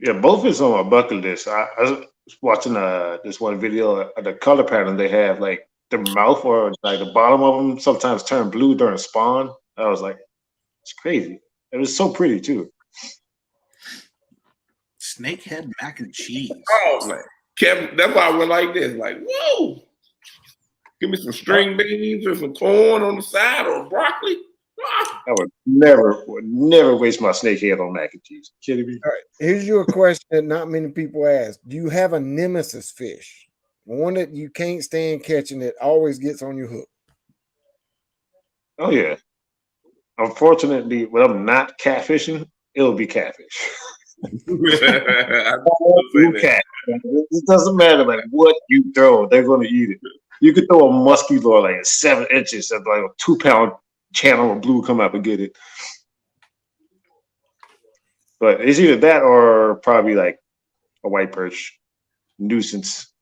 Yeah, bowfin's on my bucket list. I was watching this one video of the color pattern they have, like the mouth or like the bottom of them sometimes turn blue during spawn. I was like, it's crazy. It was so pretty too. Snakehead mac and cheese. Oh man, Kevin, that's why I went like this. Like, whoa! Give me some string beans and some corn on the side or broccoli. I would never waste my snakehead on mac and cheese. Kidding me? All right, here's your question that not many people ask. Do you have a nemesis fish? One that you can't stand catching that always gets on your hook? Oh yeah. Unfortunately, when I'm not catfishing, it'll be catfish. Cat. It doesn't matter like what you throw, they're going to eat it. You could throw a musky lure like 7 inches and like a 2-pound channel of blue come up and get it. But it's either that or probably like a white perch nuisance.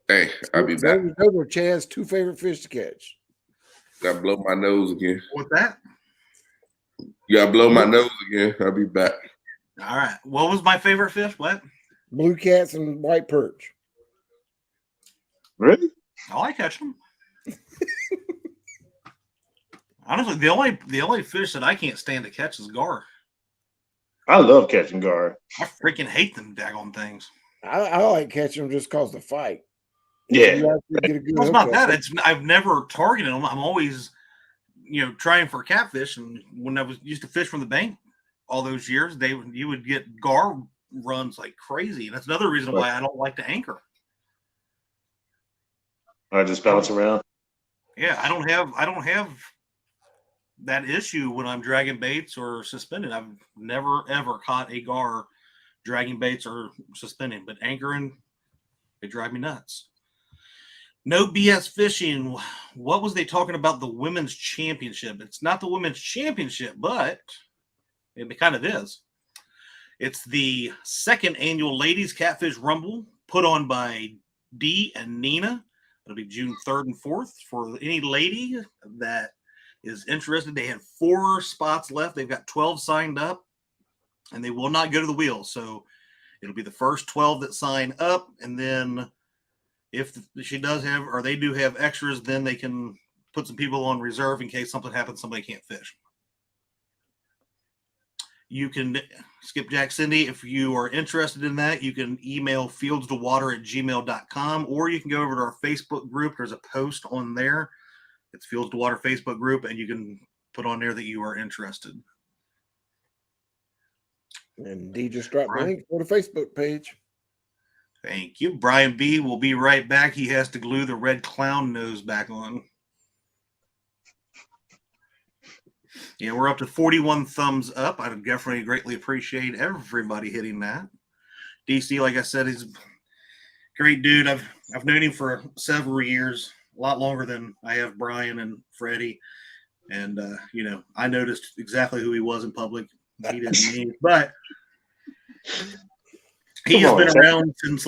Hey, I'll be back. Those were Chad's 2 favorite fish to catch. Gotta blow my nose again. What's that? You gotta blow my nose again. I'll be back. All right. What was my favorite fish? What? Blue cats and white perch. Really? I like catching them. Honestly, the only fish that I can't stand to catch is gar. I love catching gar. I freaking hate them daggone things. I like catching them just cause the fight. Yeah. You actually get a good Well, it's not hookup. that. I've never targeted them. I'm always, trying for catfish. And when I used to fish from the bank all those years, you would get gar runs like crazy, and that's another reason why I don't like to anchor. I just bounce around. Yeah, I don't have that issue when I'm dragging baits or suspended. I've never ever caught a gar dragging baits or suspending, but anchoring, they drive me nuts. No BS fishing. What was they talking about? The women's championship. It's not the women's championship, but it kind of is. It's the second annual Ladies Catfish Rumble put on by Dee and Nina. It'll be June 3rd and 4th. For any lady that is interested, they have 4 spots left. They've got 12 signed up, and they will not go to the wheel. So it'll be the first 12 that sign up, and then if she does have, or they do have extras, then they can put some people on reserve in case something happens, somebody can't fish. You can, Skipjack Cindy, if you are interested in that, you can email fieldstowater@gmail.com, or you can go over to our Facebook group. There's a post on there. It's Fields to Water Facebook group, and you can put on there that you are interested. And D just dropped the link for the Facebook page. Thank you. Brian B will be right back. He has to glue the red clown nose back on. Yeah, we're up to 41 thumbs up. I would definitely greatly appreciate everybody hitting that. DC, like I said, he's a great dude. I've known him for several years, a lot longer than I have Brian and Freddie. And, I noticed exactly who he was in public. He didn't me. But he has been around since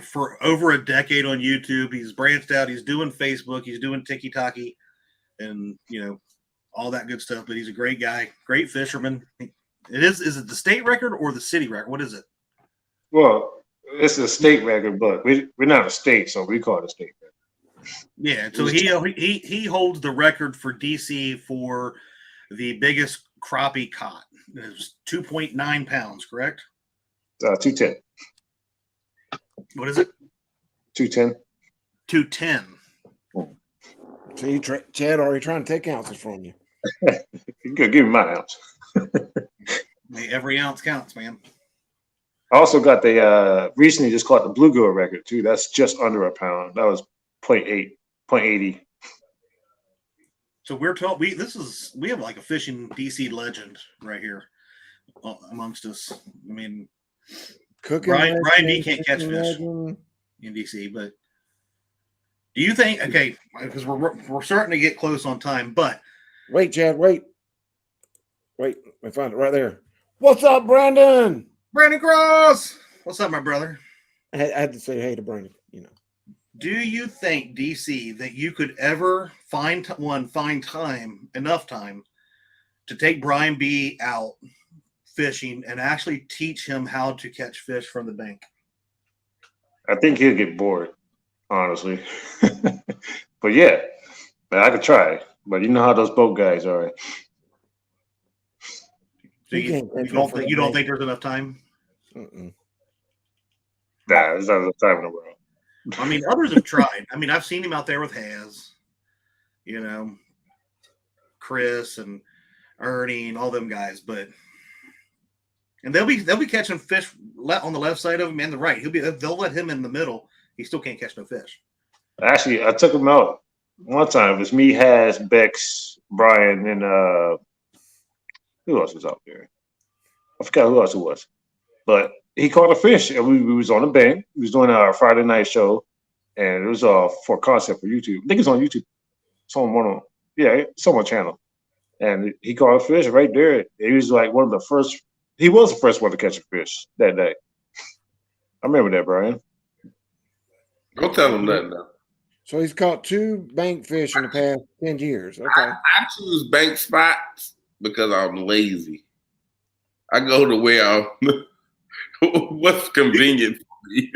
for over a decade on YouTube. He's branched out. He's doing Facebook. He's doing TikTok and, all that good stuff. But he's a great guy, great fisherman. Is it the state record or the city record? What is it? Well, it's a state record, but we're not a state, so we call it a state record. Yeah, so he holds the record for DC for the biggest crappie caught. It was 2.9 pounds, correct? 210. What is it? 210. 210. So Chad already trying to take ounces from you. You could give me my ounce. Every ounce counts, man. I also got the recently just caught the bluegill record too. That's just under a pound. That was 0.80. So we're told we have like a fishing DC legend right here amongst us. I mean, Brian D can't catch fish in DC, but do you think? Okay, because we're starting to get close on time, but wait, Chad, wait. I found it right there. What's up, Brandon? Brandon Cross. What's up, my brother? I had to say hey to Brandon. Do you think, DC, that you could ever find enough time to take Brian B out fishing and actually teach him how to catch fish from the bank? I think he'll get bored, honestly. But yeah, I could try. But you know how those boat guys are. So you don't think there's enough time? Mm-mm. Nah, there's not enough time in the world. I mean, others have tried. I mean, I've seen him out there with Haz, Chris and Ernie and all them guys, and they'll be catching fish on the left side of him and the right. They'll let him in the middle. He still can't catch no fish. Actually, I took him out one time. It was me, Haz, Bex, Brian, and who else was out there? I forgot who else it was. But he caught a fish, and we was on the bank. We was doing our Friday night show, and it was for concept for YouTube. I think it's on YouTube. It's on it's on my channel. And he caught a fish right there. He was like one of the first. He was the first one to catch a fish that day. I remember that, Brian. Don't tell him nothing now. So he's caught 2 bank fish in the past 10 years. Okay. I choose bank spots because I'm lazy. I go to where I'm what's convenient for me.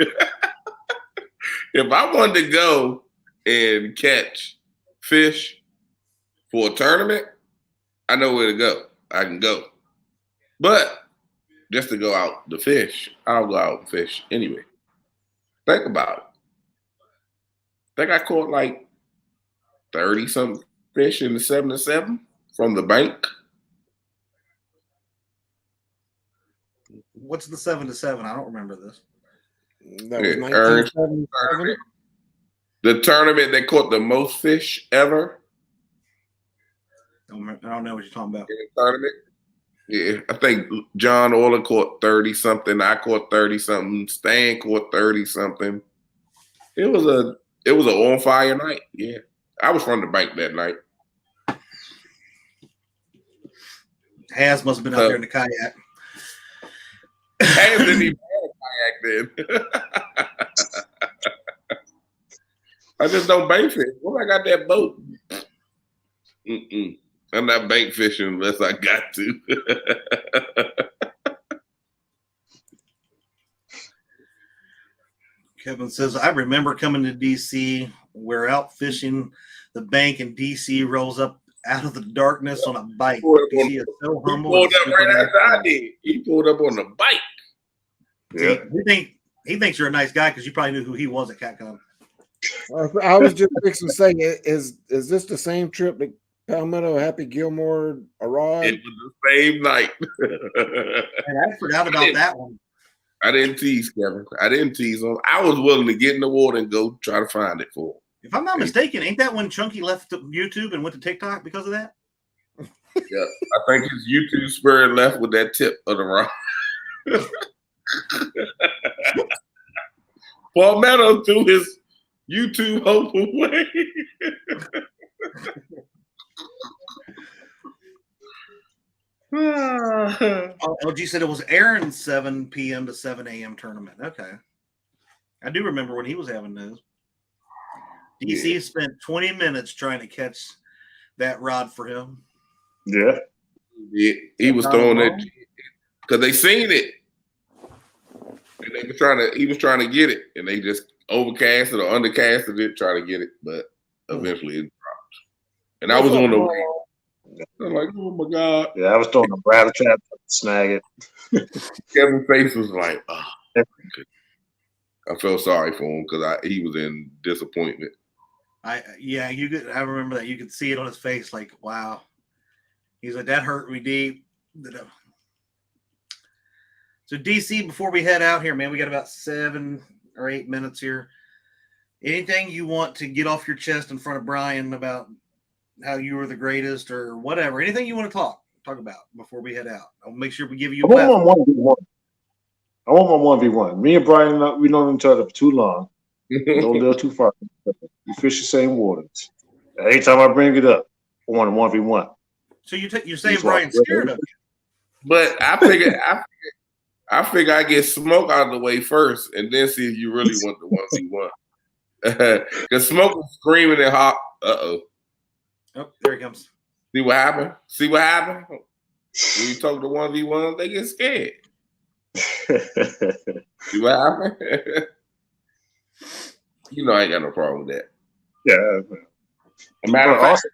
If I wanted to go and catch fish for a tournament, I know where to go. I can go. But just to go out to fish, I'll go out and fish anyway. Think about it. I think I caught like 30-something fish in the 7-7 from the bank. What's the 7-7? I don't remember this. That was Yeah, 1977. The tournament that caught the most fish ever I don't know what you're talking about. in the tournament. Yeah, I think John Orler caught 30-something. I caught 30-something. Stan caught 30-something. It was an on fire night. Yeah, I was from the bank that night. Has must have been out there in the kayak. I didn't even have a kayak then. I just don't bank fish. Well, I got that boat. I'm not bank fishing unless I got to. Kevin says, I remember coming to DC. We're out fishing. The bank in DC rolls up out of the darkness on a bike. DC is so He humble. pulled up right after I did. He pulled up on the bike. Yeah. He thinks you're a nice guy because you probably knew who he was at CatCon. I was just fixing to say, is this the same trip that Palmetto Happy Gilmore arrived? It was the same night. And I forgot about that one. I didn't tease Kevin. I didn't tease him. I was willing to get in the water and go try to find it for him. If I'm not mistaken, ain't that when Chunky left YouTube and went to TikTok because of that? Yeah, I think his YouTube spirit left with that tip of the rock. Palmetto threw his YouTube hope away. LG said it was Aaron's 7 p.m. to 7 a.m. tournament. Okay. I do remember when he was having those. DC spent 20 minutes trying to catch that rod for him. Yeah. He was throwing it because they seen it. And they were he was trying to get it, and they just overcast it or undercasted it, trying to get it, but eventually it dropped. And I was on the I'm like, oh my God. Yeah, I was throwing a brattle trap to snag it. Kevin's face was like, oh. I felt sorry for him because he was in disappointment. I remember that. You could see it on his face, like, wow. He's like, that hurt me deep. So DC, before we head out here, man, we got about 7 or 8 minutes here. Anything you want to get off your chest in front of Brian about how you were the greatest or whatever? Anything you want to talk about before we head out? I'll make sure we give you a platform. I want my 1v1. Me and Brian, we known each other for too long. Don't live too far. We fish the same waters. Every time I bring it up, I want a 1v1. So you're saying Brian's scared of you? But I figure I get Smoke out of the way first and then see if you really want the 1v1. Because Smoke was screaming and hop. Uh-oh. Oh, there he comes. See what happened? When you talk to 1v1, they get scared. See what happened? You know I ain't got no problem with that. Yeah. As a matter of fact,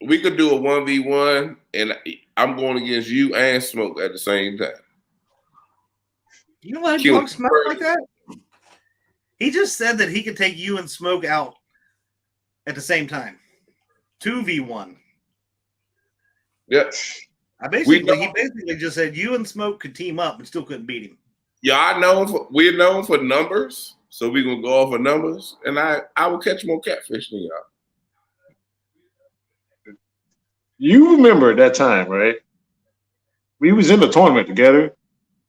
we could do a 1v1 and I'm going against you and Smoke at the same time. You know let him talk smack like that? He just said that he could take you and Smoke out at the same time. 2v1. Yeah. He basically just said you and Smoke could team up and still couldn't beat him. Yeah, we're known for numbers, so we're gonna go off of numbers, and I will catch more catfish than y'all. You remember that time, right? We was in the tournament together,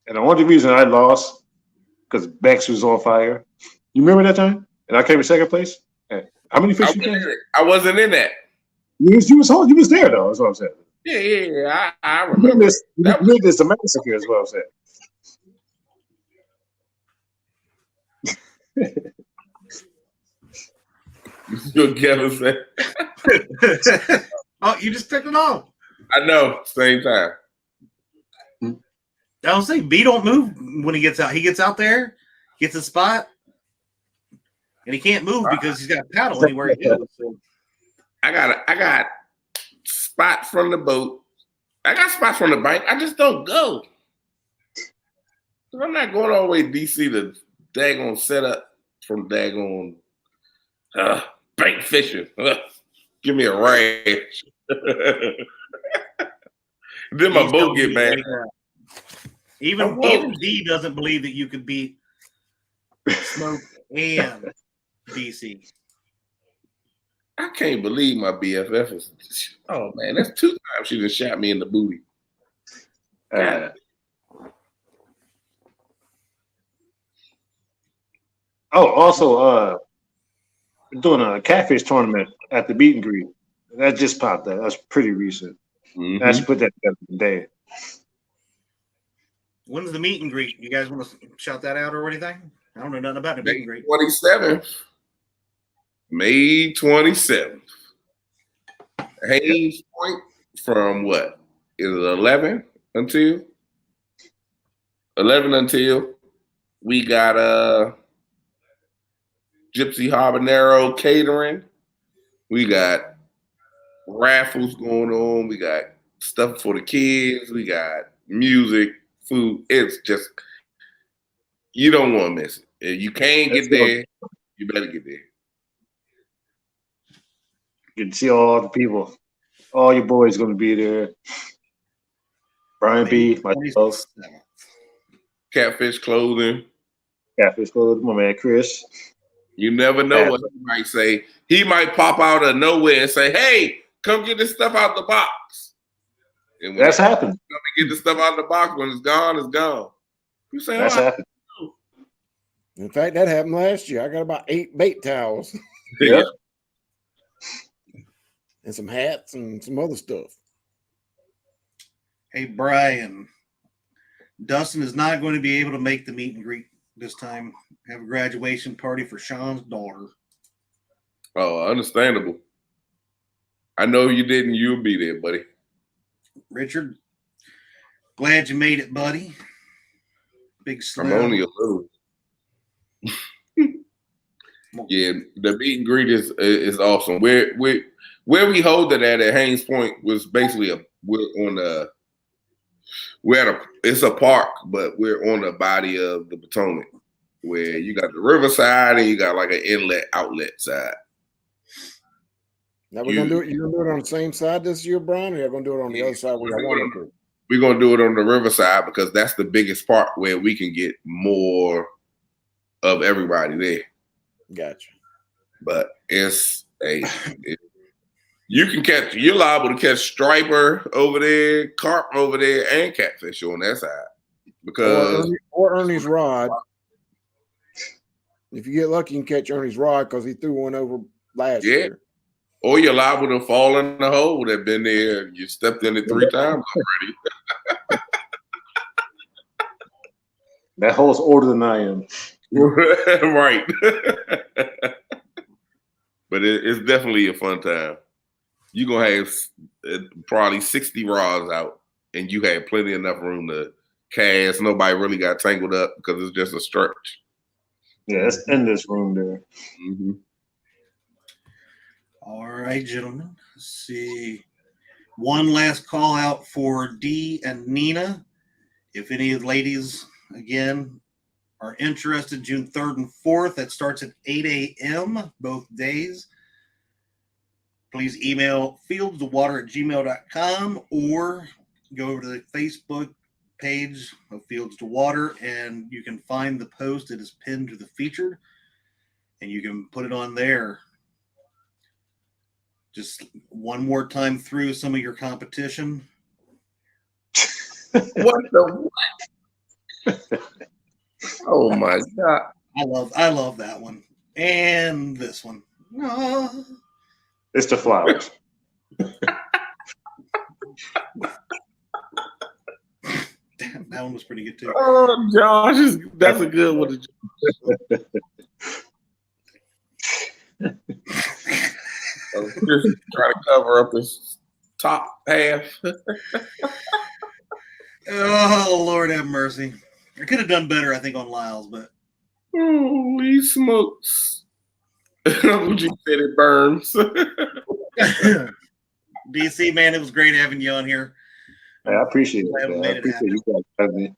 and the only reason I lost because Bex was on fire. You remember that time? And I came in second place. How many fish you catch? I wasn't in that. You was there though. That's what I'm saying. Yeah. I remember this. You did this massacre as well. I'm saying. Kevin said. Oh, you just took it off. I know. Same time. I don't say B don't move when he gets out. He gets out there, gets a spot, and he can't move because he's got a paddle anywhere he goes. So. I got spot from the boat. I got spots from the bank. I just don't go. I'm not going all the way to DC to daggone set up from daggone bank fishing. Give me a rash. Then my boat get bad. Even D doesn't believe that you could beat Smoke and DC. I can't believe my BFF is. Oh man, that's 2 times she just shot me in the booty. Also, doing a catfish tournament at the meet and greet. That just popped up. That's pretty recent. Mm-hmm. I should put that together today. When's the meet and greet? You guys want to shout that out or anything? I don't know nothing about the meet and greet. 27th. May 27th. Hayes Point from what? Is it 11 until? 11 until. We got Gypsy Habanero Catering. We got raffles going on. We got stuff for the kids. We got music, food. It's just, you don't want to miss it. If you can't get there, you better get there. You can see all the people. All your boys going to be there. Brian B, myself. Catfish Clothing. Catfish Clothing, my man Chris. You never know what he might say. He might pop out of nowhere and say, hey, come get this stuff out the box. And when that's happened. Come and get the stuff out of the box. When it's gone, it's gone. You say, that's happened. In fact, that happened last year. I got about 8 bait towels. Yeah. And some hats and some other stuff. Hey, Brian. Dustin is not going to be able to make the meet and greet this time. Have a graduation party for Sean's daughter. Oh, understandable. I know you didn't. You'll be there, buddy. Richard, glad you made it, buddy. Big Slim. I'm only a little. Yeah, the meet and greet is awesome. Where we hold it at Haynes Point was basically it's a park, but we're on the body of the Potomac, where you got the riverside and you got like an inlet outlet side. Now we're gonna do it. You're gonna do it on the same side this year, Brian, or you're gonna do it on the other side where you want to? We're gonna do it on the riverside because that's the biggest part where we can get more of everybody there. Gotcha. But you're liable to catch striper over there, carp over there, and catfish on that side. Because or Ernie's rod. If you get lucky, you can catch Ernie's rod because he threw one over last year. Or you're liable to fall in the hole that been there. You stepped in it 3 times already. That hole's older than I am. Right. But it's definitely a fun time. You're going to have probably 60 rods out, and you have plenty enough room to cast. Nobody really got tangled up because it's just a stretch. Yeah, it's in this room there. Mm-hmm. All right, gentlemen. Let's see. One last call out for Dee and Nina. If any of the ladies, again, are interested, June 3rd and 4th, that starts at 8 a.m. both days. Please email fieldstowater@gmail.com or go over to the Facebook page of Fields to Water, and you can find the post that is pinned to the featured, and you can put it on there. Just one more time through some of your competition. What the what? Oh my God. I love that one. And this one. Oh. It's the flowers. Damn, that one was pretty good too. Oh, Josh, that's a good one. Just try to cover up his top. half. Oh, Lord have mercy. I could have done better, I think, on Lyle's, but Holy smokes. Would you said it burns? DC, man, it was great having you on here. Hey, I appreciate it. Glad we Man. I made it appreciate happen. you guys having me.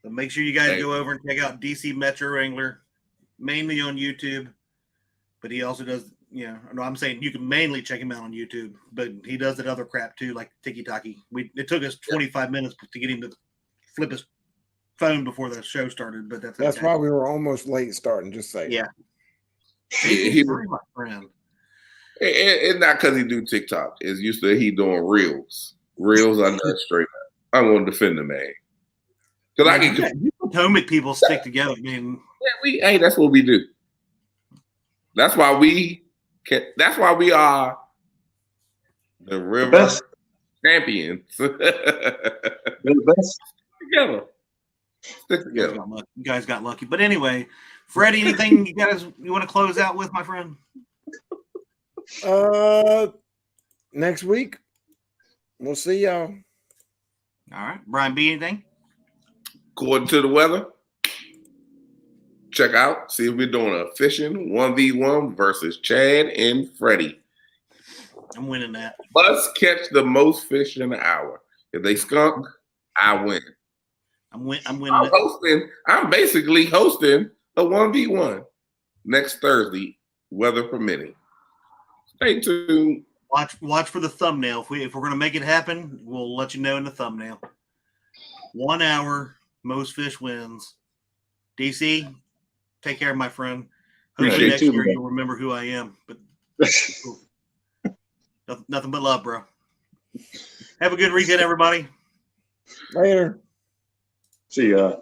So make sure you guys Hey. go over and check out DC Metro Wrangler, mainly on YouTube. But he also does, no, I'm saying you can mainly check him out on YouTube, but he does that other crap too, like Tiki Taki. It took us 25 minutes to get him to flip his phone before the show started, but that's That's okay. why we were almost late starting. Just saying. Yeah. He Sorry, my friend. it's not because he do TikTok. It's used to he doing reels. Reels are not straight up. I'm going to defend the man. Because I get You Potomac people stick together. I mean, hey, that's what we do. That's why we are the river best. champions. They're the best. Together. Stick together. you guys got lucky. But anyway, Freddie, anything you want to close out with, my friend? Next week, we'll see y'all. All right. Brian B, anything? According to the weather, check out, see if we're doing a fishing 1v1 versus Chad and Freddie. I'm winning that. Must catch the most fish in an hour. If they skunk, I win. I'm winning it. I'm basically hosting a 1v1 next Thursday, weather permitting. Stay tuned. Watch for the thumbnail. If we're gonna make it happen, we'll let you know in the thumbnail. 1 hour, most fish wins. DC, take care, my friend. Hopefully Appreciate next you, year man. you'll remember who I am. But nothing but love, bro. Have a good weekend, everybody. Later. See ya.